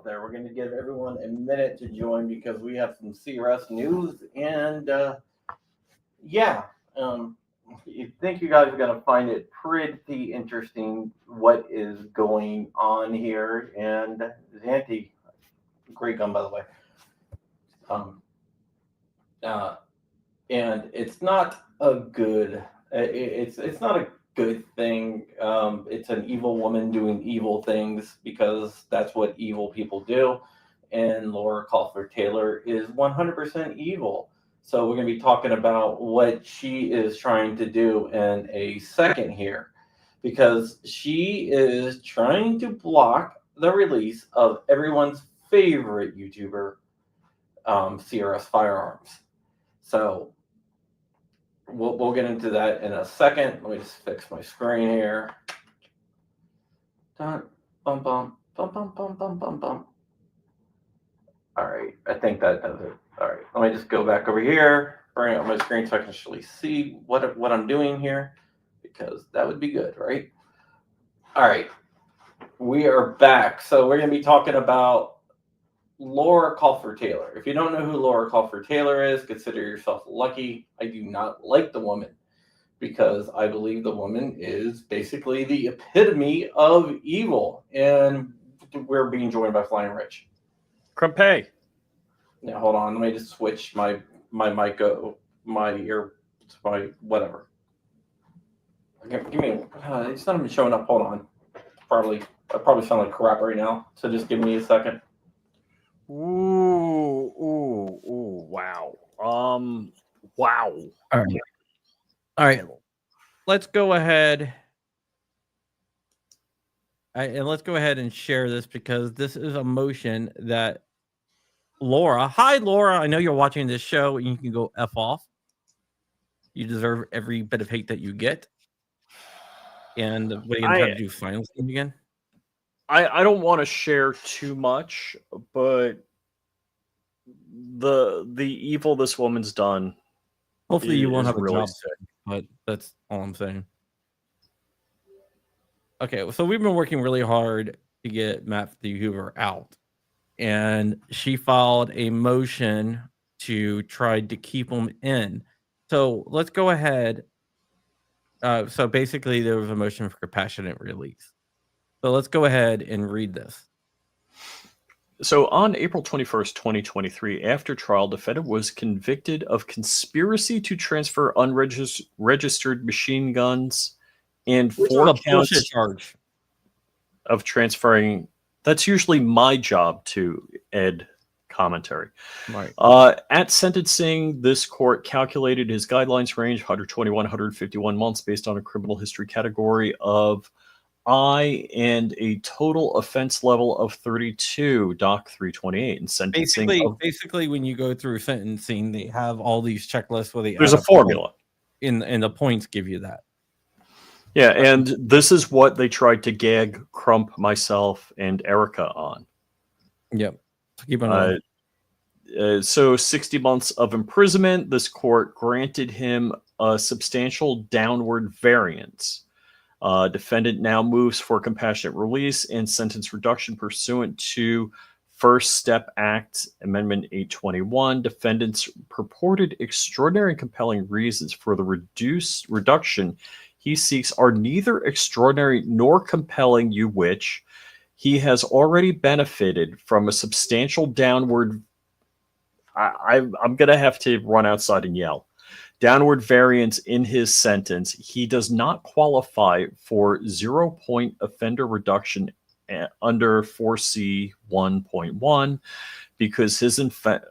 out there. We're going to give everyone a minute to join because we have some CRS news. And yeah, I think you guys are going to find it pretty interesting what is going on here. And Zanti, great gun, by the way. And it's not a good, it's not a good thing. It's an evil woman doing evil things because that's what evil people do. And Laura Cofer Taylor is 100% evil. So we're going to be talking about what she is trying to do in a second here, because she is trying to block the release of everyone's favorite YouTuber, CRS Firearms. So we'll get into that in a second. Let me just fix my screen here. Bum, bum, bum, bum, bum, bum, bum, bum. All right, I think that does it. All right, let me just go back over here, bring up my screen so I can actually see what I'm doing here, because that would be good, right? All right, we are back. So we're going to be talking about Laura Cofer Taylor. If you don't know who Laura Cofer Taylor is, consider yourself lucky. I do not like the woman because I believe the woman is basically the epitome of evil. And we're being joined by Flying Rich. Crumpy. Now, hold on. Let me just switch my mic, my ear, my whatever. Okay, give me. It's not even showing up. Hold on. I probably sound like crap right now. So just give me a second. Ooh, wow. Wow. All right. Let's go ahead. And let's go ahead and share this because this is a motion that Laura. Hi, Laura. I know you're watching this show and you can go F off. You deserve every bit of hate that you get. And what are you going to try to do? Silence him again? I don't want to share too much, but the evil this woman's done. Hopefully you won't have a job, but that's all I'm saying. Okay, so we've been working really hard to get Matthew Hoover out, and she filed a motion to try to keep him in. So let's go ahead. So basically, there was a motion for compassionate release. So let's go ahead and read this. So on April 21st, 2023, after trial, defendant was convicted of conspiracy to transfer unregistered machine guns and 4 counts charge of transferring. That's usually my job to add commentary. Right. At sentencing, this court calculated his guidelines range 121, 151 months based on a criminal history category of I and a total offense level of 32, Doc 328, and sentencing. Basically, when you go through sentencing, they have all these checklists where there's a formula, and the points give you that. Yeah, and this is what they tried to gag Crump, myself, and Erica on. Yep. Keep on. So 60 months of imprisonment. This court granted him a substantial downward variance. Defendant now moves for compassionate release and sentence reduction pursuant to First Step Act Amendment 821. Defendant's purported extraordinary and compelling reasons for the reduction he seeks are neither extraordinary nor compelling, which he has already benefited from a substantial downward. I'm going to have to run outside and yell. Downward variance in his sentence. He does not qualify for 0-point offender reduction under 4C 1.1 because his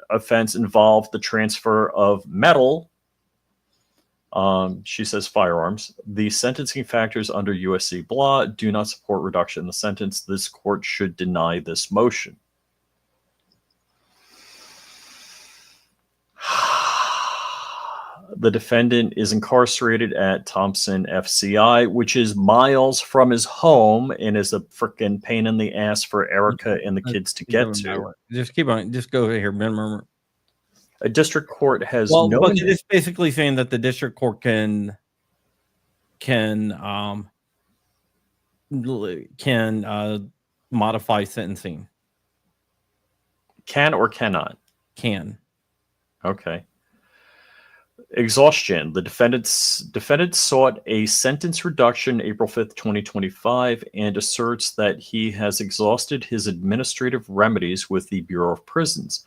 offense involved the transfer of metal. She says firearms. The sentencing factors under USC blah do not support reduction in the sentence. This court should deny this motion. The defendant is incarcerated at Thompson FCI, which is miles from his home and is a freaking pain in the ass for Erica and the kids to get to. Just keep on. Just go here. Remember, a district court has but it's basically saying that the district court can modify sentencing. Can or cannot? Can. Okay. Exhaustion. The defendant sought a sentence reduction April 5th, 2025, and asserts that he has exhausted his administrative remedies with the Bureau of Prisons.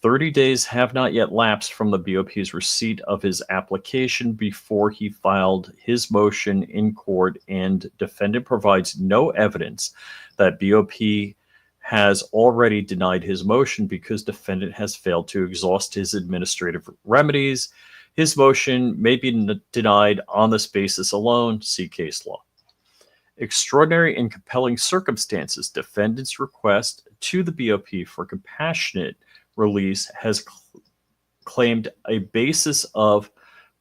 30 days have not yet lapsed from the BOP's receipt of his application before he filed his motion in court, and defendant provides no evidence that BOP has already denied his motion because defendant has failed to exhaust his administrative remedies. His motion may be denied on this basis alone. See case law. Extraordinary and compelling circumstances. Defendant's request to the BOP for compassionate release has claimed a basis of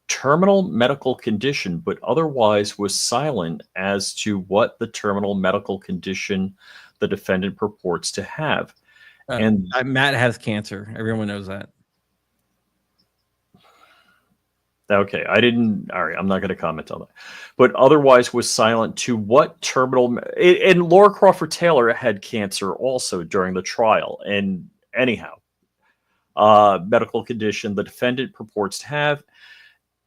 terminal medical condition, but otherwise was silent as to what the terminal medical condition the defendant purports to have. And Matt has cancer. Everyone knows that. Okay, all right, I'm not going to comment on that. But otherwise was silent to what terminal, and Laura Crawford Taylor had cancer also during the trial. And anyhow, medical condition the defendant purports to have,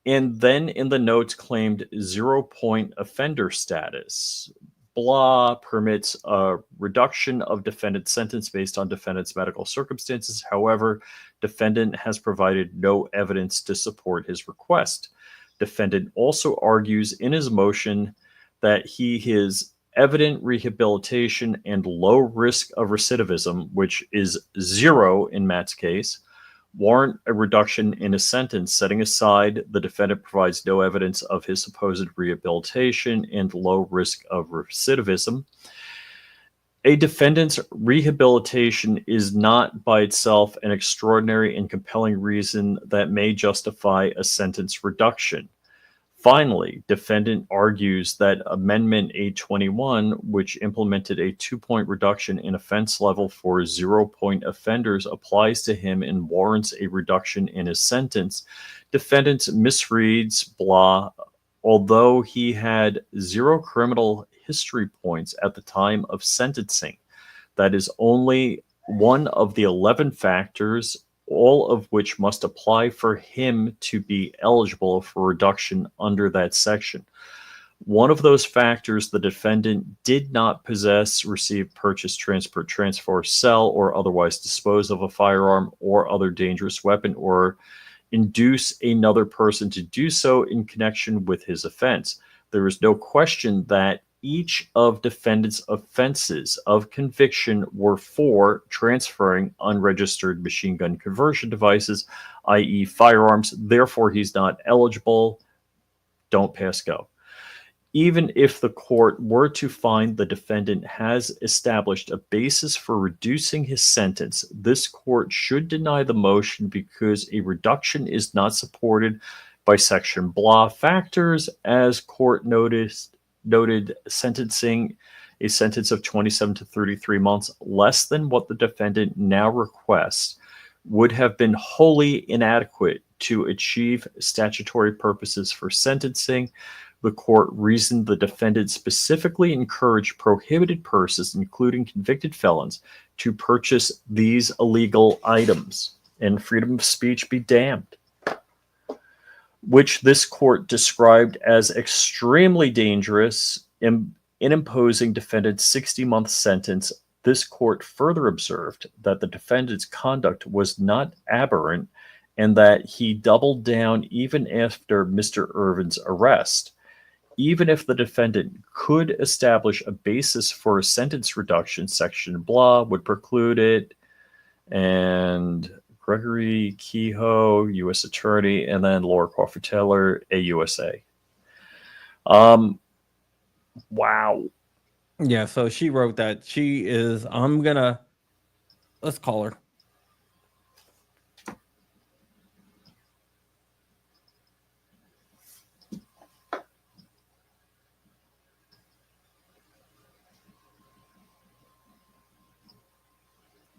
and then in the notes claimed 0-point offender status. Blah permits a reduction of defendant's sentence based on defendant's medical circumstances. However, defendant has provided no evidence to support his request. Defendant also argues in his motion that his evident rehabilitation and low risk of recidivism, which is 0 in Matt's case, warrant a reduction in his sentence. Setting aside the defendant provides no evidence of his supposed rehabilitation and low risk of recidivism. A defendant's rehabilitation is not by itself an extraordinary and compelling reason that may justify a sentence reduction. Finally, defendant argues that Amendment 821, which implemented a 2-point reduction in offense level for 0-point offenders, applies to him and warrants a reduction in his sentence. Defendant misreads blah. Although he had 0 criminal history points at the time of sentencing, that is only one of the 11 factors, all of which must apply for him to be eligible for reduction under that section. One of those factors, the defendant did not possess, receive, purchase, transport, transfer, sell, or otherwise dispose of a firearm or other dangerous weapon, or induce another person to do so in connection with his offense. There is no question that each of defendant's offenses of conviction were for transferring unregistered machine gun conversion devices, i.e. firearms. Therefore, he's not eligible. Don't pass go. Even if the court were to find the defendant has established a basis for reducing his sentence, this court should deny the motion because a reduction is not supported by section blah factors. As court noted sentencing a sentence of 27 to 33 months less than what the defendant now requests would have been wholly inadequate to achieve statutory purposes for sentencing. The court reasoned the defendant specifically encouraged prohibited persons, including convicted felons, to purchase these illegal items, and freedom of speech be damned, which this court described as extremely dangerous in imposing defendant's 60-month sentence. This court further observed that the defendant's conduct was not aberrant and that he doubled down even after Mr. Irvin's arrest. Even if the defendant could establish a basis for a sentence reduction, section blah would preclude it. And Gregory Kehoe, U.S. Attorney, and then Laura Crawford Taylor, AUSA. Wow. Yeah, so she wrote that. She is, let's call her.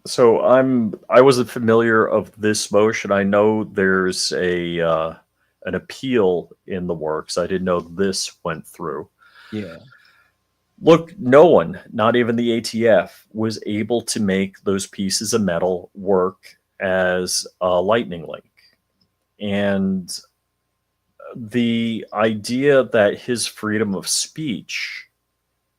So I wasn't familiar of this motion. I know there's an appeal in the works. I didn't know this went through. Yeah. Look, no one, not even the ATF, was able to make those pieces of metal work as a lightning link. And the idea that his freedom of speech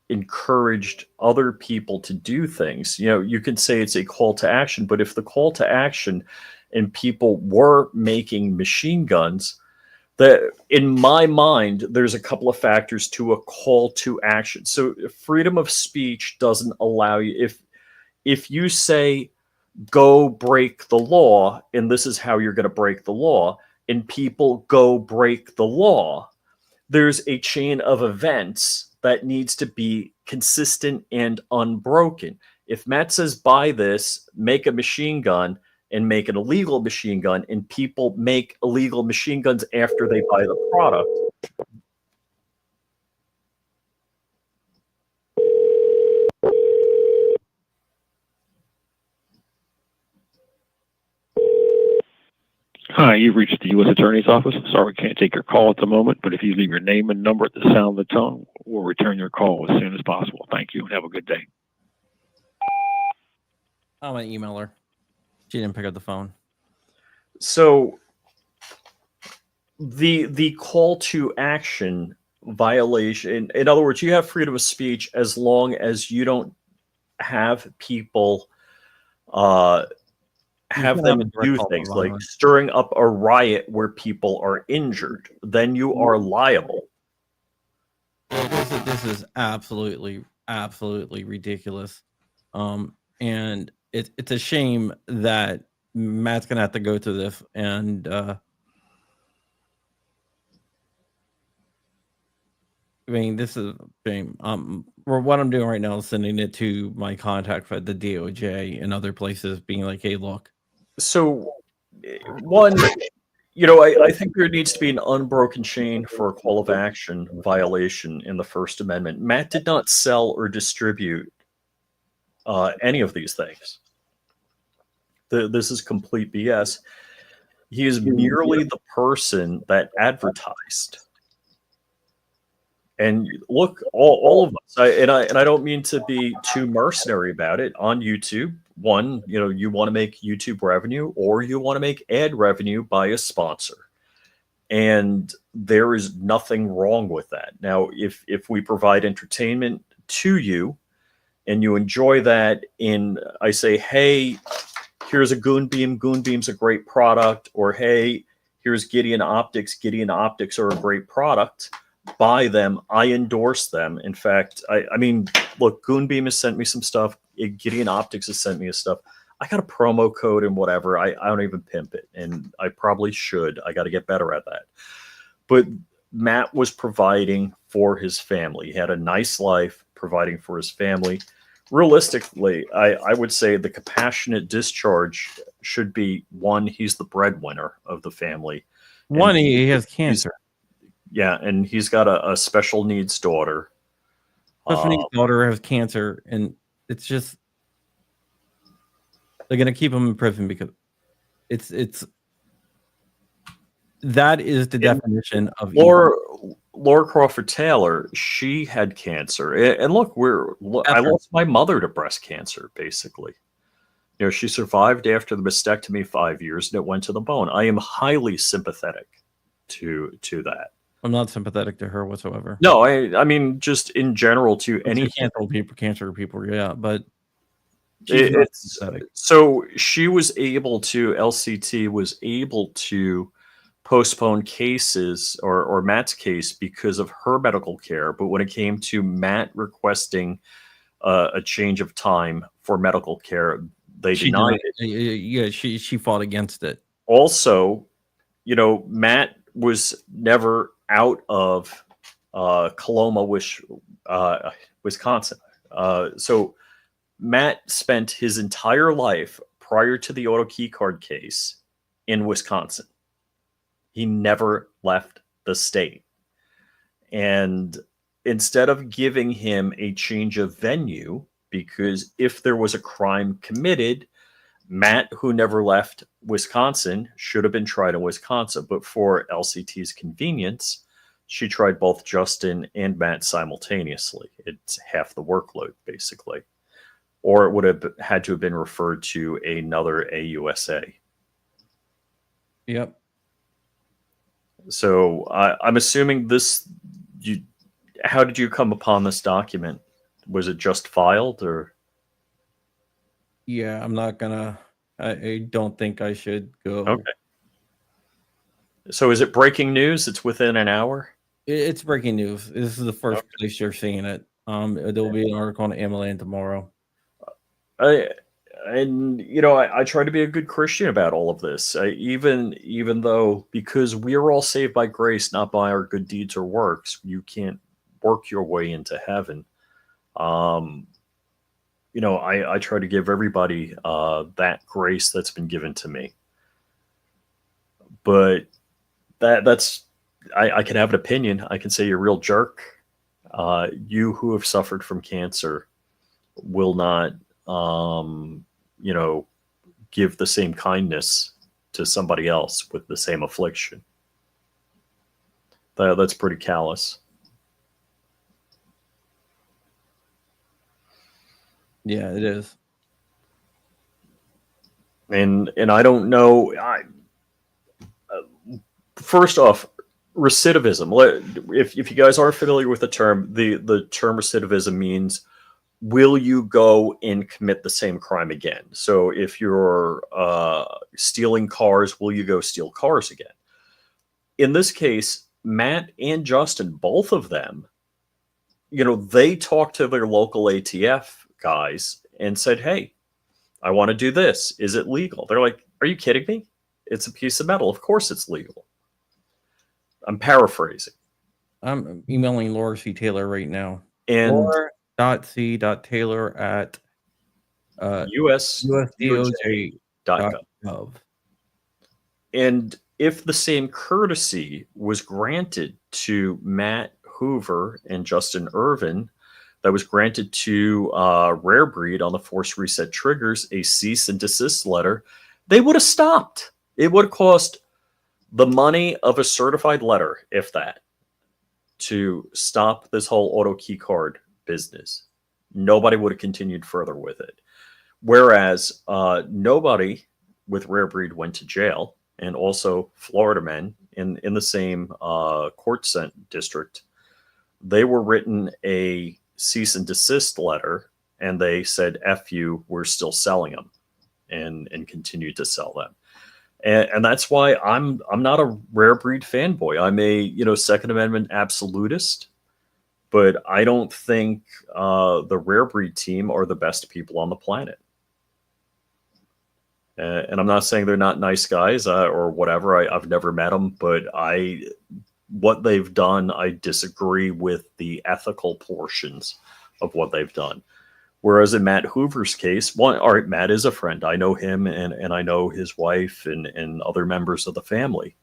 encouraged other people to do things, you can say it's a call to action, but if the call to action and people were making machine guns, that in my mind, there's a couple of factors to a call to action. So freedom of speech doesn't allow you, if you say go break the law, and this is how you're going to break the law, and people go break the law, there's a chain of events that needs to be consistent and unbroken. If Matt says buy this, make a machine gun, and make an illegal machine gun, and people make illegal machine guns after they buy the product. Hi, you've reached the U.S. Attorney's Office. Sorry we can't take your call at the moment, but if you leave your name and number at the sound of the tone, we'll return your call as soon as possible. Thank you and have a good day. I'm going to email her. She didn't pick up the phone. So the call to action violation, in other words, you have freedom of speech as long as you don't have people have them do things like stirring up a riot where people are injured. Then you are liable. This is absolutely ridiculous. And it's a shame that Matt's gonna have to go through this. And I mean, this is a shame. What I'm doing right now is sending it to my contacts at the DOJ and other places, being like, "Hey, look." So, one, I think there needs to be an unbroken chain for a call of action violation in the First Amendment. Matt did not sell or distribute any of these things. This is complete BS. He is merely the person that advertised. And look, all of us, and I don't mean to be too mercenary about it, on YouTube, one, you want to make YouTube revenue or you want to make ad revenue by a sponsor. And there is nothing wrong with that. Now, if we provide entertainment to you and you enjoy that, and I say, hey, here's a Goon Beam. Goon Beam's a great product. Or, hey, here's Gideon Optics. Gideon Optics are a great product. Buy them. I endorse them. In fact, I mean, look, Goon Beam has sent me some stuff. Gideon Optics has sent me stuff. I got a promo code and whatever. I don't even pimp it, and I probably should. I got to get better at that. But Matt was providing for his family. He had a nice life providing for his family. Realistically, I would say the compassionate discharge should be, one, he's the breadwinner of the family. One, he has cancer. Yeah, and he's got a special needs daughter. Special needs daughter has cancer, and it's just they're gonna keep him in prison because it's that is the definition of Laura Crawford Taylor. She had cancer, and look, I lost my mother to breast cancer. Basically, she survived after the mastectomy 5 years, and it went to the bone. I am highly sympathetic to that. I'm not sympathetic to her whatsoever. No, I mean, just in general to any cancer people, yeah, but so she was able to, LCT was able to postpone cases or Matt's case because of her medical care. But when it came to Matt requesting a change of time for medical care, they denied it. Yeah, she fought against it. Also, Matt was never out of Coloma, Wisconsin. So Matt spent his entire life prior to the auto key card case in Wisconsin. He never left the state. And instead of giving him a change of venue, because if there was a crime committed, Matt, who never left Wisconsin, should have been tried in Wisconsin. But for LCT's convenience, She tried both Justin and Matt simultaneously. It's half the workload, basically. Or it would have had to have been referred to another AUSA. Yep. So I'm assuming this. How did you come upon this document? Was it just filed, or? Yeah, I'm not gonna. I don't think I should go. Okay. So is it breaking news? It's within an hour? It's breaking news. This is the first place you're seeing it. There will be an article on Amaland tomorrow. I try to be a good Christian about all of this. Even though, because we are all saved by grace, not by our good deeds or works, you can't work your way into heaven. I try to give everybody that grace that's been given to me. But that's I can have an opinion. I can say you're a real jerk. You who have suffered from cancer will not, give the same kindness to somebody else with the same affliction. That's pretty callous. Yeah, it is. And I don't know. First off, recidivism. If you guys aren't familiar with the term, the term recidivism means, will you go and commit the same crime again? So if you're stealing cars, will you go steal cars again? In this case, Matt and Justin, both of them, they talked to their local ATF guys and said, hey, I want to do this. Is it legal? They're like, are you kidding me? It's a piece of metal. Of course it's legal. I'm paraphrasing. I'm emailing Laura C. Taylor right now. And Laura.c.taylor at USDOJ.gov. And if the same courtesy was granted to Matt Hoover and Justin Irvin that was granted to Rare Breed on the Force Reset Triggers, a cease and desist letter, they would have stopped. It would have cost the money of a certified letter, if that, to stop this whole auto key card business. Nobody would have continued further with it. Whereas nobody with Rare Breed went to jail, and also Florida men in the same court district, they were written a cease and desist letter, and they said, F you, we're still selling them, and continued to sell them. And that's why I'm not a Rare Breed fanboy. I'm a Second Amendment absolutist, but I don't think the Rare Breed team are the best people on the planet. And I'm not saying they're not nice guys or whatever. I've never met them, but what they've done, I disagree with the ethical portions of what they've done. Whereas in Matt Hoover's case, Matt is a friend. I know him and I know his wife and other members of the family.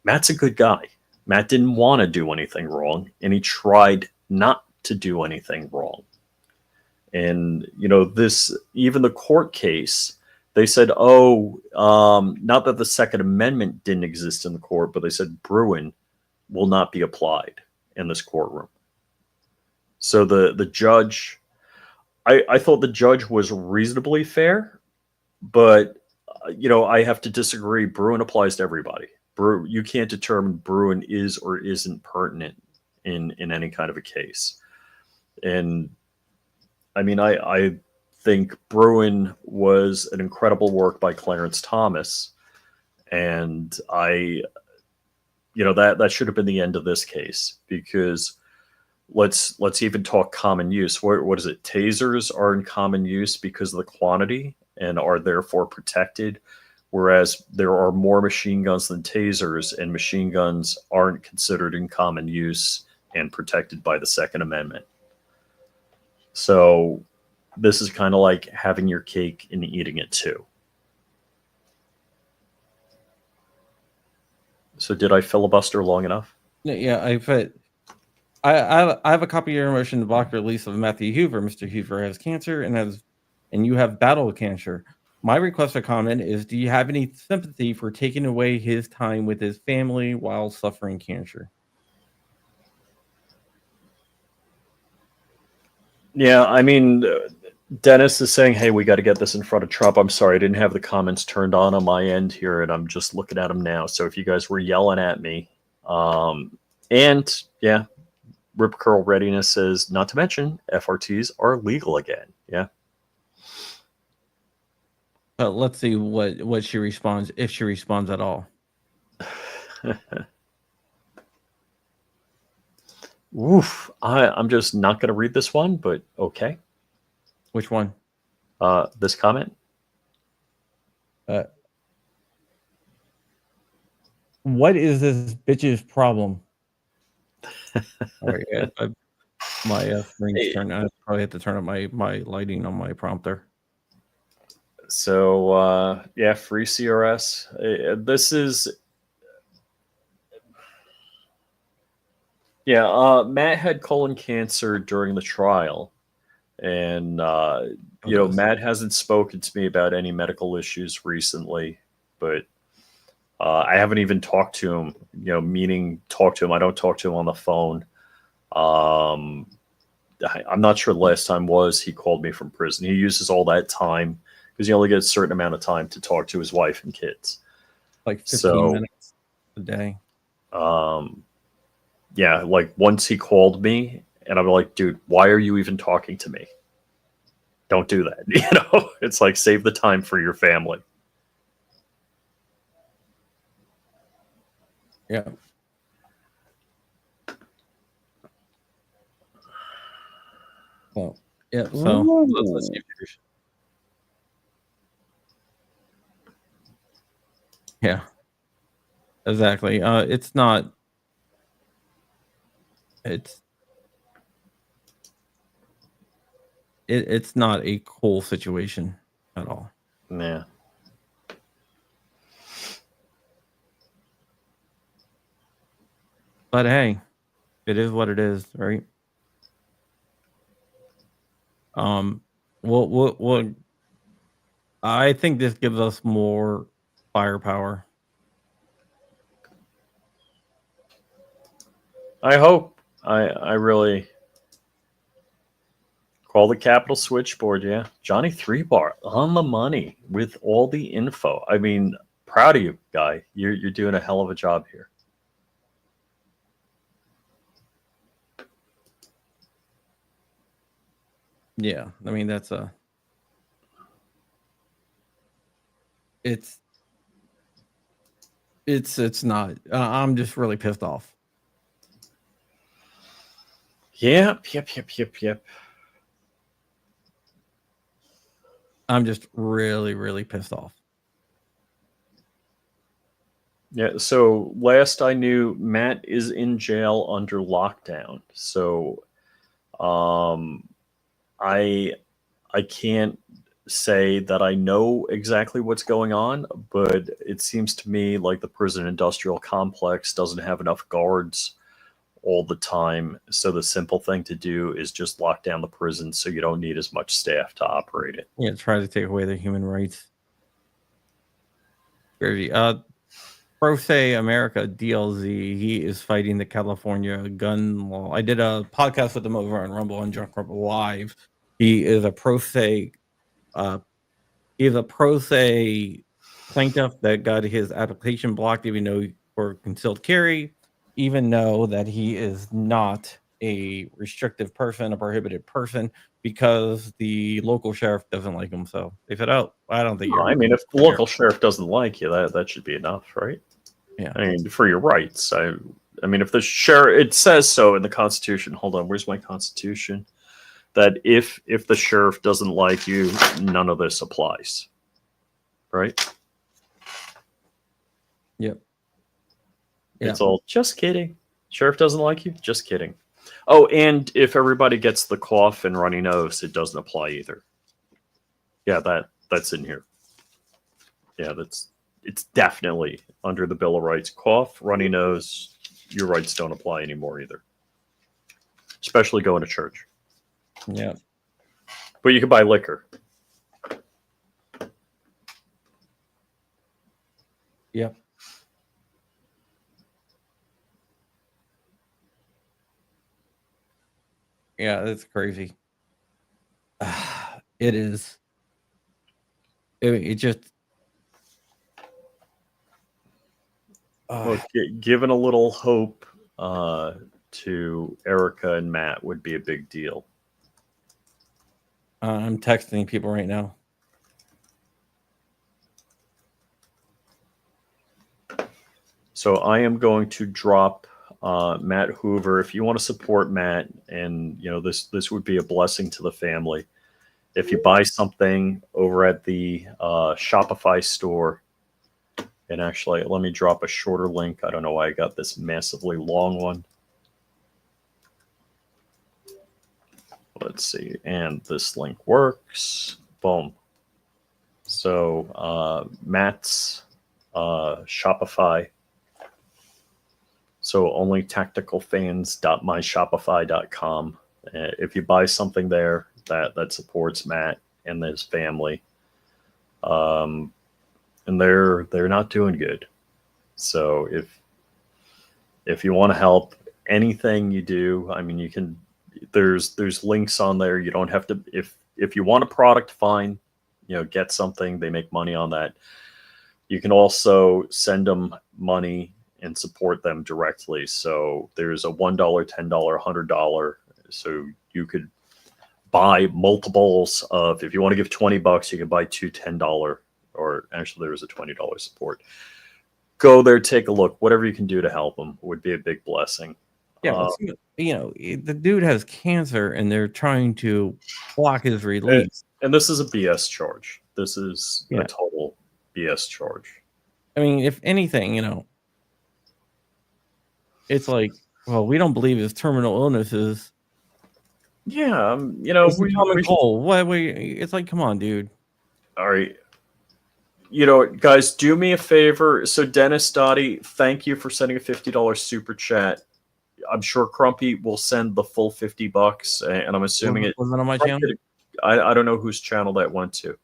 Matt's a good guy. Matt didn't want to do anything wrong, and he tried not to do anything wrong. And, even the court case, they said, not that the Second Amendment didn't exist in the court, but they said Bruin will not be applied in this courtroom. So the judge, I thought the judge was reasonably fair, but, I have to disagree. Bruin applies to everybody. You can't determine Bruin is or isn't pertinent in any kind of a case. And I mean, I think Bruin was an incredible work by Clarence Thomas, and that should have been the end of this case, because let's even talk common use. What is it? Tasers are in common use because of the quantity and are therefore protected, whereas there are more machine guns than tasers, and machine guns aren't considered in common use and protected by the Second Amendment. So this is kind of like having your cake and eating it too. So did I filibuster long enough? Yeah, I have a copy of your motion to block release of Matthew Hoover. Mr. Hoover has cancer and you have battled cancer. My request for comment is, do you have any sympathy for taking away his time with his family while suffering cancer? Yeah, I mean, Dennis is saying, "Hey, we got to get this in front of Trump." I'm sorry, I didn't have the comments turned on my end here, and I'm just looking at them now. So if you guys were yelling at me, and yeah, Rip Curl Readiness says, not to mention FRTs are legal again. Yeah. But let's see what she responds, if she responds at all. Oof. I'm just not going to read this one, but okay. Which one? This comment. What is this bitch's problem? All right, my screen's turned. I probably have to turn up my lighting on my prompter. So yeah, free CRS. This is Matt had colon cancer during the trial, and Matt hasn't spoken to me about any medical issues recently, but I haven't even talked to him. Meaning talk to him. I don't talk to him on the phone. I'm not sure the last time was he called me from prison. He uses all that time because he only gets a certain amount of time to talk to his wife and kids. Like 15 minutes a day. Yeah, like once he called me and I'm like, dude, why are you even talking to me? Don't do that. It's like, save the time for your family. Yeah. Well, yeah. So let's see. Yeah. Exactly. It's not. It's not a cool situation at all. Yeah. But hey, it is what it is, right? What I think this gives us more firepower. I hope. I really call the Capitol switchboard. Yeah, Johnny 3-Bar on the money with all the info. I mean, proud of you, guy. You're doing a hell of a job here. Yeah, I mean that's it's not. I'm just really pissed off. Yep. I'm just really, really pissed off. Yeah, so last I knew, Matt is in jail under lockdown. So I can't say that I know exactly what's going on, but it seems to me like the prison industrial complex doesn't have enough guards all the time. So the simple thing to do is just lock down the prison so you don't need as much staff to operate it. Yeah, try to take away their human rights. Crazy. Pro Se America DLZ, he is fighting the California gun law. I did a podcast with him over on Rumble and Junk Rumble Live. He is a pro se plaintiff that got his application blocked, even though for concealed carry, even though that he is not a restrictive person, a prohibited person, because the local sheriff doesn't like him. So they said, "Oh, I don't think you're." I mean, if the local sheriff doesn't like you, that should be enough, right? Yeah. I mean, for your rights. I mean, if the sheriff, it says so in the Constitution. Hold on, where's my Constitution? That if the sheriff doesn't like you, none of this applies, right? Yep. It's all just kidding. Sheriff doesn't like you, just kidding. Oh, and if everybody gets the cough and runny nose, it doesn't apply either. Yeah, that's in here. Yeah, it's definitely under the Bill of Rights. Cough, runny nose, your rights don't apply anymore either. Especially going to church. Yeah. But you can buy liquor. Yep. Yeah, that's crazy. It is. It just. Look, giving a little hope to Erica and Matt would be a big deal. I'm texting people right now. So I am going to drop Matt Hoover. If you want to support Matt, and this would be a blessing to the family. If you buy something over at the Shopify store, and actually let me drop a shorter link. I don't know why I got this massively long one. Let's see, and this link works. Boom. So Matt's Shopify. So only tacticalfans.myshopify.com. If you buy something there that supports Matt and his family, and they're not doing good. So if you want to help, anything you do, I mean, you can. There's links on there. You don't have to. If you want a product, fine. Get something. They make money on that. You can also send them money and support them directly. So there's a $1, $10, $100. So you could buy multiples of, if you want to give $20, you can buy two $10, or actually there was a $20 support. Go there, take a look. Whatever you can do to help them would be a big blessing. Yeah, the dude has cancer, and they're trying to block his release. And this is a BS charge. This is a total BS charge. I mean, if anything, it's like, well, we don't believe his terminal illness is. Yeah, It's common cold. What? It's like, come on, dude. All right. Guys, do me a favor. So Dennis Dottie, thank you for sending a $50 super chat. I'm sure Crumpy will send the full $50, and I'm assuming it wasn't on my channel. I don't know whose channel that went to,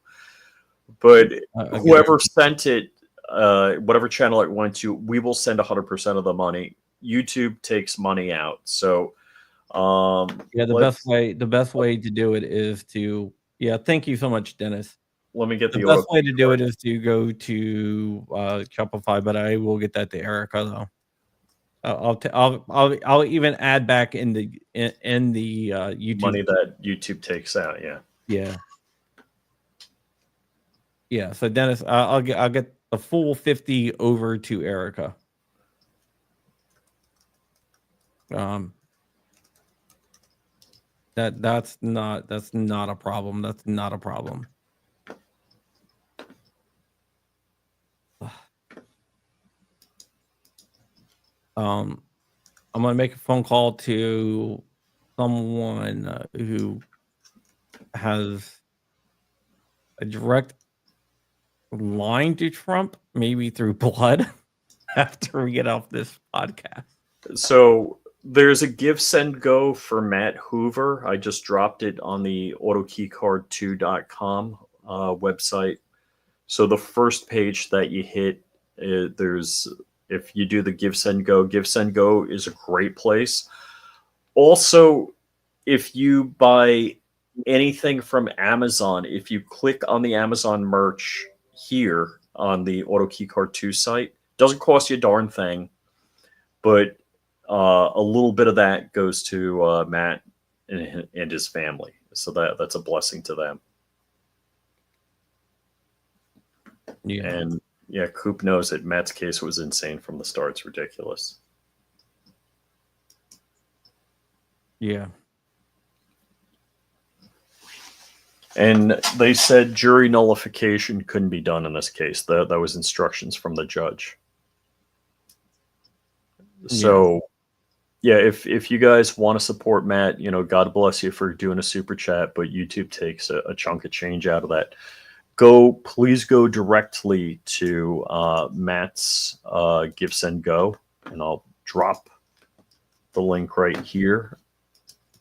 but whoever sent it, whatever channel it went to, we will send 100% of the money. YouTube takes money out, so the best way to do it is to Thank you so much, Dennis. Let me get the best way to do it is to go to Shopify, but I will get that to Erica though. I'll even add back in the YouTube money that YouTube takes out. Yeah. So Dennis, I'll get the full 50 over to Erica. That's not a problem. That's not a problem. I'm gonna make a phone call to someone who has a direct line to Trump, maybe through blood, after we get off this podcast. So there's a give, send, go for Matt Hoover. I just dropped it on the autokeycard2.com website. So the first page that you hit, if you do the give, send, go is a great place. Also, if you buy anything from Amazon, if you click on the Amazon merch here on the AutoKeyCard2 site, doesn't cost you a darn thing, but a little bit of that goes to Matt and his family. So that's a blessing to them. Yeah. And Coop knows that Matt's case was insane from the start. It's ridiculous. Yeah. And they said jury nullification couldn't be done in this case. That was instructions from the judge. So, if you guys want to support Matt, God bless you for doing a super chat, but YouTube takes a chunk of change out of that. Please go directly to Matt's Give, Send, Go, and I'll drop the link right here,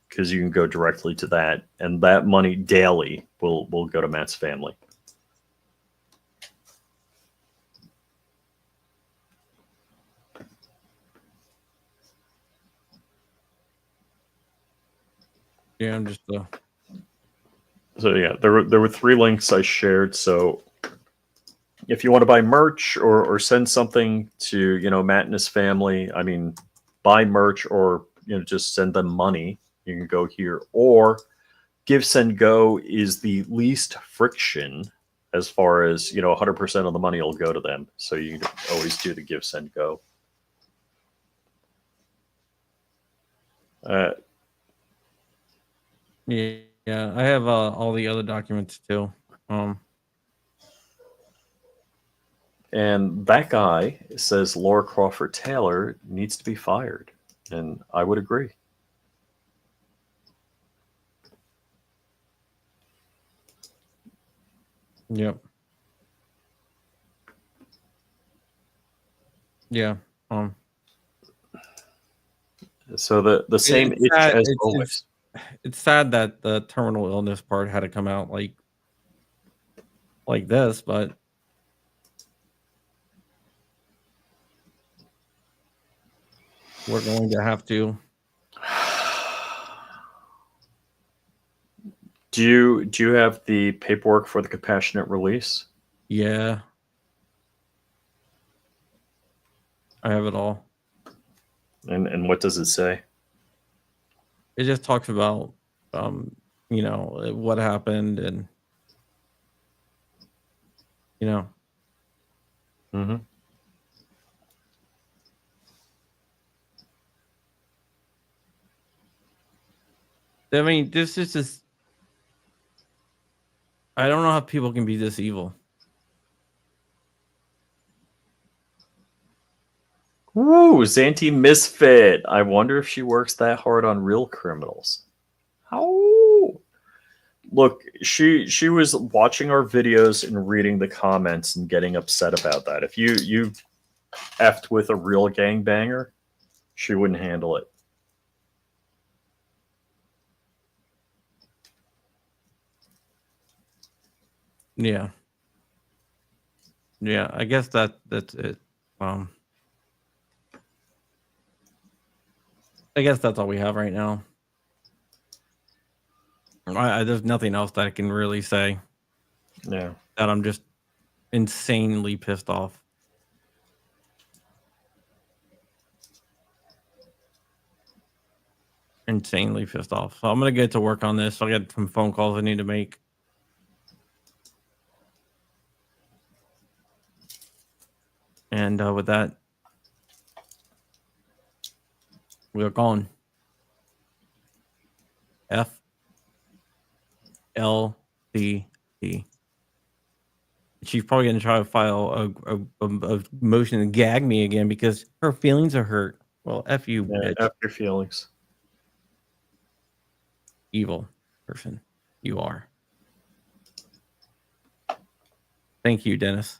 because you can go directly to that, and that money daily will go to Matt's family. Yeah, I'm just So yeah, there were 3 links I shared. So if you want to buy merch or send something to Matt and his family, I mean, buy merch or just send them money, you can go here. Or Give Send Go is the least friction as far as 100% of the money will go to them. So you can always do the Give Send Go. Yeah, I have all the other documents too. And that guy says Laura Crawford Taylor needs to be fired, and I would agree. Yep. Yeah. So the same It's itch sad, as always. it's sad that the terminal illness part had to come out like this, but we're going to have to. Do you have the paperwork for the compassionate release? Yeah. I have it all. And what does it say? It just talks about what happened and Mm-hmm. I mean, this is just, I don't know how people can be this evil. Ooh, Zanti Misfit. I wonder if she works that hard on real criminals. How? Look, she was watching our videos and reading the comments and getting upset about that. If you effed with a real gangbanger, she wouldn't handle it. Yeah. Yeah, I guess that's it. I guess that's all we have right now. There's nothing else that I can really say. Yeah. That I'm just insanely pissed off. Insanely pissed off. So I'm gonna get to work on this. I got some phone calls I need to make. And with that, we're gone. F L D E. She's probably gonna try to file a motion to gag me again because her feelings are hurt. Well, F you, Yeah, bitch. F your feelings. Evil person. You are. Thank you, Dennis.